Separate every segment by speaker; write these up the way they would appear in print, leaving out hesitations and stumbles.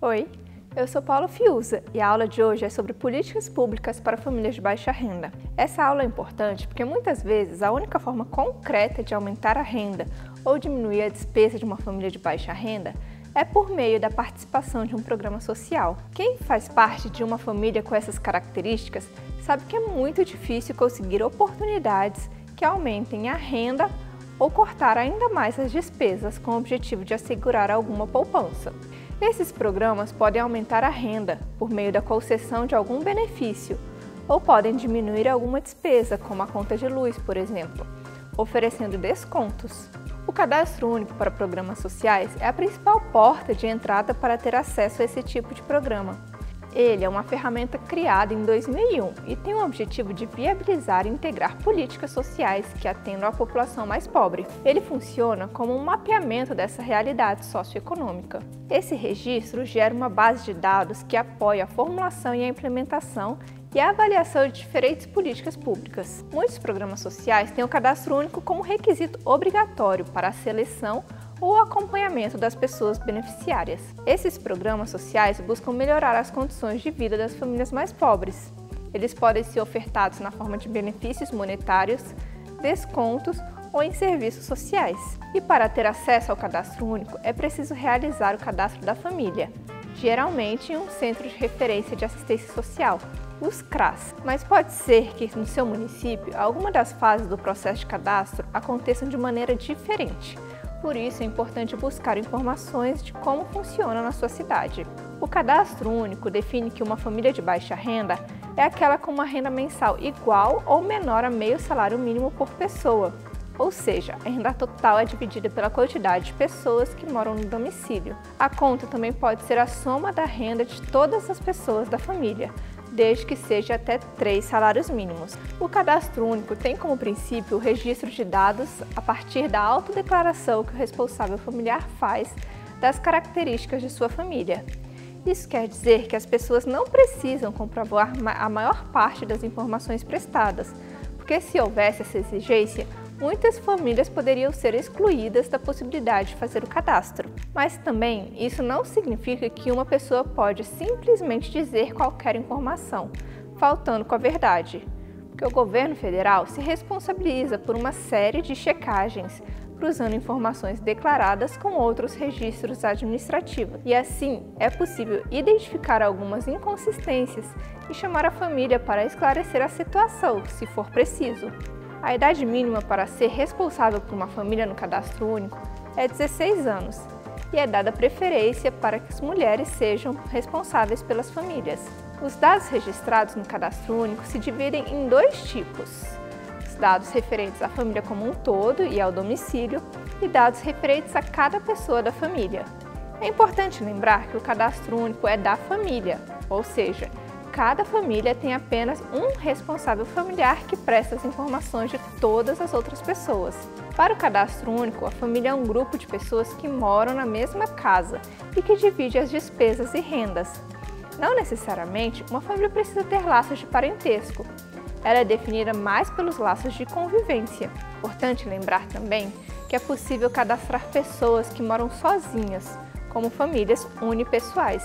Speaker 1: Oi, eu sou Paula Fiuza e a aula de hoje é sobre políticas públicas para famílias de baixa renda. Essa aula é importante porque muitas vezes a única forma concreta de aumentar a renda ou diminuir a despesa de uma família de baixa renda é por meio da participação de um programa social. Quem faz parte de uma família com essas características sabe que é muito difícil conseguir oportunidades que aumentem a renda ou cortar ainda mais as despesas com o objetivo de assegurar alguma poupança. Esses programas podem aumentar a renda por meio da concessão de algum benefício ou podem diminuir alguma despesa, como a conta de luz, por exemplo, oferecendo descontos. O Cadastro Único para Programas Sociais é a principal porta de entrada para ter acesso a esse tipo de programa. Ele é uma ferramenta criada em 2001 e tem o objetivo de viabilizar e integrar políticas sociais que atendam a população mais pobre. Ele funciona como um mapeamento dessa realidade socioeconômica. Esse registro gera uma base de dados que apoia a formulação e a implementação e a avaliação de diferentes políticas públicas. Muitos programas sociais têm o Cadastro Único como requisito obrigatório para a seleção ou acompanhamento das pessoas beneficiárias. Esses programas sociais buscam melhorar as condições de vida das famílias mais pobres. Eles podem ser ofertados na forma de benefícios monetários, descontos ou em serviços sociais. E para ter acesso ao Cadastro Único, é preciso realizar o cadastro da família, geralmente em um Centro de Referência de Assistência Social, os CRAS. Mas pode ser que no seu município, alguma das fases do processo de cadastro aconteçam de maneira diferente. Por isso, é importante buscar informações de como funciona na sua cidade. O Cadastro Único define que uma família de baixa renda é aquela com uma renda mensal igual ou menor a meio salário mínimo por pessoa, ou seja, a renda total é dividida pela quantidade de pessoas que moram no domicílio. A conta também pode ser a soma da renda de todas as pessoas da família, desde que seja até 3 salários mínimos. O Cadastro Único tem como princípio o registro de dados a partir da autodeclaração que o responsável familiar faz das características de sua família. Isso quer dizer que as pessoas não precisam comprovar a maior parte das informações prestadas, porque se houvesse essa exigência, muitas famílias poderiam ser excluídas da possibilidade de fazer o cadastro. Mas também isso não significa que uma pessoa pode simplesmente dizer qualquer informação, faltando com a verdade, porque o governo federal se responsabiliza por uma série de checagens, cruzando informações declaradas com outros registros administrativos. E assim, é possível identificar algumas inconsistências e chamar a família para esclarecer a situação, se for preciso. A idade mínima para ser responsável por uma família no Cadastro Único é 16 anos e é dada preferência para que as mulheres sejam responsáveis pelas famílias. Os dados registrados no Cadastro Único se dividem em 2 tipos: os dados referentes à família como um todo e ao domicílio e dados referentes a cada pessoa da família. É importante lembrar que o Cadastro Único é da família, ou seja, cada família tem apenas um responsável familiar que presta as informações de todas as outras pessoas. Para o Cadastro Único, a família é um grupo de pessoas que moram na mesma casa e que divide as despesas e rendas. Não necessariamente uma família precisa ter laços de parentesco. Ela é definida mais pelos laços de convivência. Importante lembrar também que é possível cadastrar pessoas que moram sozinhas, como famílias unipessoais.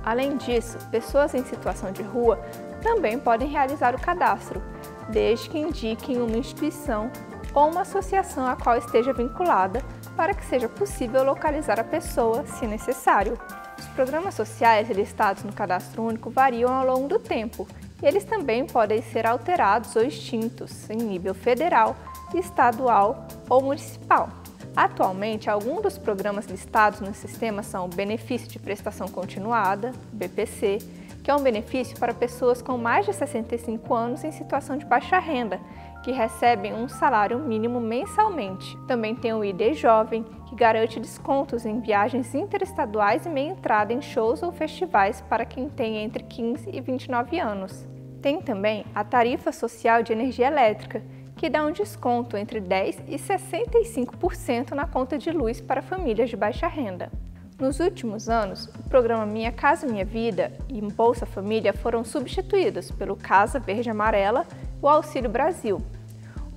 Speaker 1: Além disso, pessoas em situação de rua também podem realizar o cadastro, desde que indiquem uma instituição ou uma associação a qual esteja vinculada para que seja possível localizar a pessoa, se necessário. Os programas sociais listados no Cadastro Único variam ao longo do tempo e eles também podem ser alterados ou extintos em nível federal, estadual ou municipal. Atualmente, alguns dos programas listados no sistema são o Benefício de Prestação Continuada, BPC, que é um benefício para pessoas com mais de 65 anos em situação de baixa renda, que recebem um salário mínimo mensalmente. Também tem o ID Jovem, que garante descontos em viagens interestaduais e meia entrada em shows ou festivais para quem tem entre 15 e 29 anos. Tem também a Tarifa Social de Energia Elétrica, que dá um desconto entre 10% e 65% na conta de luz para famílias de baixa renda. Nos últimos anos, o programa Minha Casa Minha Vida e Bolsa Família foram substituídos pelo Casa Verde Amarela e o Auxílio Brasil.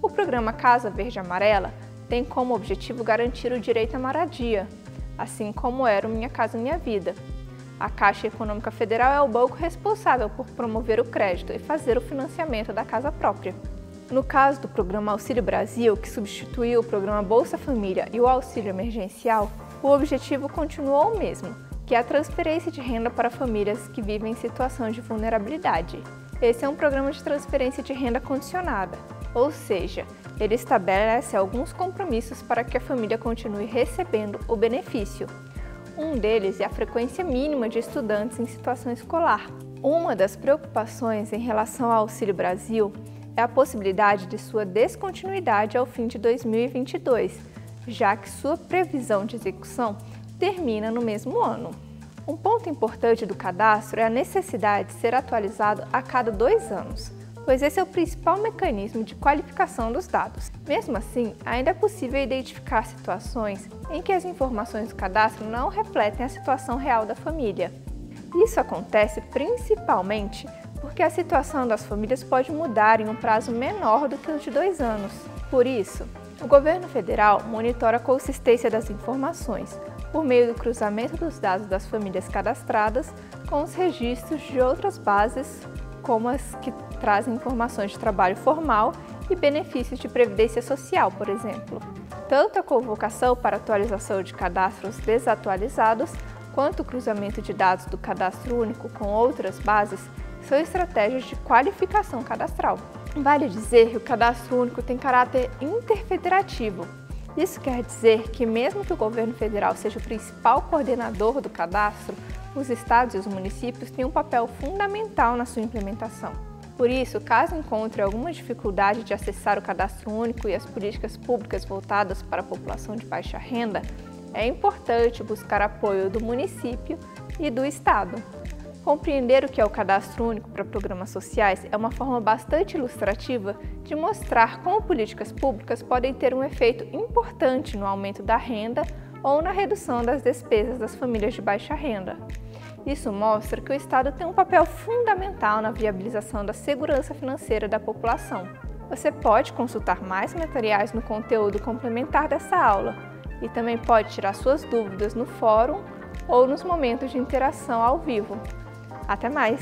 Speaker 1: O programa Casa Verde Amarela tem como objetivo garantir o direito à moradia, assim como era o Minha Casa Minha Vida. A Caixa Econômica Federal é o banco responsável por promover o crédito e fazer o financiamento da casa própria. No caso do Programa Auxílio Brasil, que substituiu o Programa Bolsa Família e o Auxílio Emergencial, o objetivo continuou o mesmo, que é a transferência de renda para famílias que vivem em situação de vulnerabilidade. Esse é um programa de transferência de renda condicionada, ou seja, ele estabelece alguns compromissos para que a família continue recebendo o benefício. Um deles é a frequência mínima de estudantes em situação escolar. Uma das preocupações em relação ao Auxílio Brasil é a possibilidade de sua descontinuidade ao fim de 2022, já que sua previsão de execução termina no mesmo ano. Um ponto importante do cadastro é a necessidade de ser atualizado a cada 2 anos, pois esse é o principal mecanismo de qualificação dos dados. Mesmo assim, ainda é possível identificar situações em que as informações do cadastro não refletem a situação real da família. Isso acontece principalmente porque a situação das famílias pode mudar em um prazo menor do que o de 2 anos. Por isso, o governo federal monitora a consistência das informações por meio do cruzamento dos dados das famílias cadastradas com os registros de outras bases, como as que trazem informações de trabalho formal e benefícios de previdência social, por exemplo. Tanto a convocação para atualização de cadastros desatualizados, quanto o cruzamento de dados do Cadastro Único com outras bases são estratégias de qualificação cadastral. Vale dizer que o Cadastro Único tem caráter interfederativo. Isso quer dizer que, mesmo que o governo federal seja o principal coordenador do cadastro, os estados e os municípios têm um papel fundamental na sua implementação. Por isso, caso encontre alguma dificuldade de acessar o Cadastro Único e as políticas públicas voltadas para a população de baixa renda, é importante buscar apoio do município e do estado. Compreender o que é o Cadastro Único para programas sociais é uma forma bastante ilustrativa de mostrar como políticas públicas podem ter um efeito importante no aumento da renda ou na redução das despesas das famílias de baixa renda. Isso mostra que o Estado tem um papel fundamental na viabilização da segurança financeira da população. Você pode consultar mais materiais no conteúdo complementar dessa aula e também pode tirar suas dúvidas no fórum ou nos momentos de interação ao vivo. Até mais!